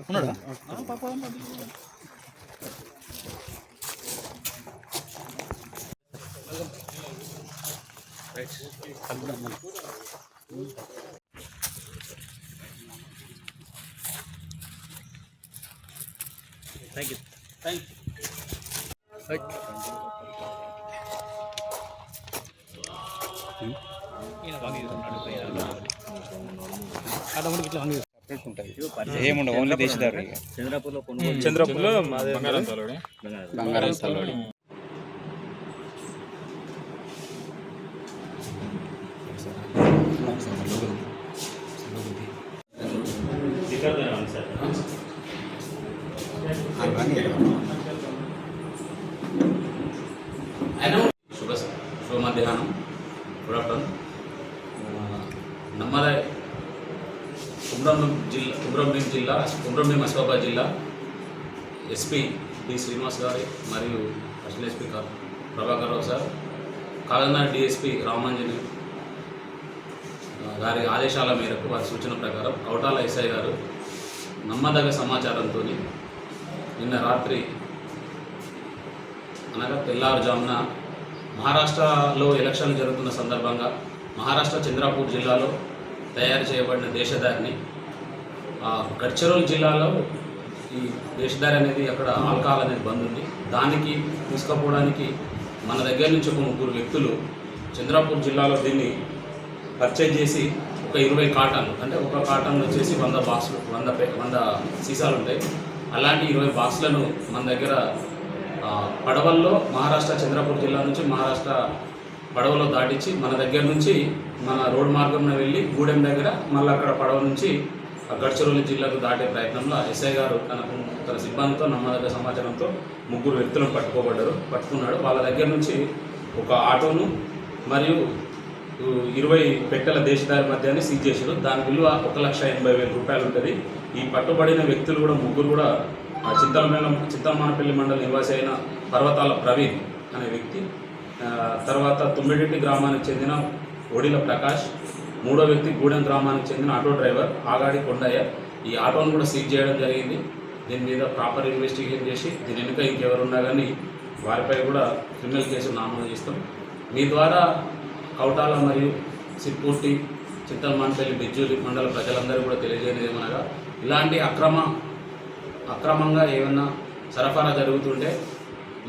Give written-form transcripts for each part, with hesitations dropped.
ఉన్నాడా పాప thank you ఏముండవు ఓన్లీ దేశదారు. చంద్రపూర్లో బంగారం సాలోడి. శుభ మధ్యాహ్నం. Good afternoon. నమ్మలై కుమ్రంభీం జిల్లా కుమ్రంభీం ఆసిఫాబాద్ జిల్లా ఎస్పీ డి శ్రీనివాస్ గారి మరియు additional SP Prabhakar Rao sir, Kakinada DSP Ramanjani గారి ఆదేశాల మేరకు వారి సూచన ప్రకారం కౌటాల ఎస్ఐ గారు నమ్మదగ్గ సమాచారంతో నిన్న రాత్రి అనగా తెల్లారుజామున మహారాష్ట్రలో ఎలక్షన్లు జరుగుతున్న సందర్భంగా మహారాష్ట్ర చంద్రపూర్ జిల్లాలో తయారు చేయబడిన దేశదారిని గడ్చిరోల్ జిల్లాలో ఈ దేశదారి అనేది అక్కడ ఆల్కహాల్ అనేది బంద్ ఉంది, దానికి తీసుకుపోవడానికి మన దగ్గర నుంచి ఒక 3 వ్యక్తులు చంద్రపూర్ జిల్లాలో దీన్ని పర్చేజ్ చేసి ఒక 20 కాటన్లు, అంటే ఒక కాటన్ వచ్చేసి 100 బాక్సులు 100 సీసాలు ఉంటాయి. అలాంటి 20 బాక్సులను మన దగ్గర పడవల్లో మహారాష్ట్ర చంద్రపూర్ జిల్లా నుంచి మహారాష్ట్ర పడవలో దాటించి మన దగ్గర నుంచి మన రోడ్ మార్గంలో వెళ్ళి గూడెం దగ్గర మళ్ళీ అక్కడ పడవ నుంచి గడ్చిరోలి జిల్లాకు దాటే ప్రయత్నంలో ఎస్ఐ గారు తన సిబ్బందితో నమ్మదగ్గ సమాచారంతో 3 వ్యక్తులను పట్టుకున్నాడు. వాళ్ళ దగ్గర నుంచి ఒక ఆటోను మరియు 20 పెట్టెల దేశదారి మద్యాన్ని సీజ్ చేశారు. దాని విలువ 1,80,000 రూపాయలు ఉంటుంది. ఈ పట్టుబడిన వ్యక్తులు కూడా 3 కూడా చింతమానపల్లి మండల నివాసి అయిన పర్వతాల ప్రవీణ్ అనే వ్యక్తి, తర్వాత తుమ్మిడిటి గ్రామానికి చెందిన ఒడిల ప్రకాష్, 3వ వ్యక్తి గూడెం గ్రామానికి చెందిన ఆటో డ్రైవర్ ఆగాడి కొండయ్య. ఈ ఆటోను కూడా సీజ్ చేయడం జరిగింది. దీని మీద ప్రాపర్ ఇన్వెస్టిగేషన్ చేసి దీని వెనుక ఇంకెవరున్నా కానీ వారిపై కూడా క్రిమినల్ కేసు నమోదు చేస్తాం. మీ ద్వారా కౌటాల మరియు సిప్పూర్తి చింతమానపల్లి బిజ్జూలి మండల ప్రజలందరూ కూడా తెలియజేయనిది ఏమనగా, ఇలాంటి అక్రమంగా ఏమన్నా సరఫరా జరుగుతుంటే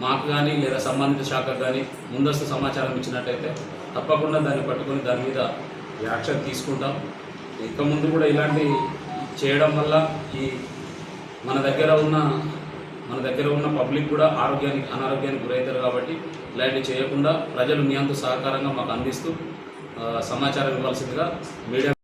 మాకు కానీ లేదా సంబంధిత శాఖకు కానీ ముందస్తు సమాచారం ఇచ్చినట్టయితే తప్పకుండా దాన్ని పట్టుకొని దాని మీద యాక్షన్ తీసుకుంటాం. ఇక ముందు కూడా ఇలాంటి చేయడం వల్ల ఈ మన దగ్గర ఉన్న పబ్లిక్ కూడా అనారోగ్యానికి గురవుతారు. కాబట్టి ఇలాంటివి చేయకుండా ప్రజలు మీ అంత సహకారంగా మాకు అందిస్తూ సమాచారం ఇవ్వాల్సిందిగా మీడియా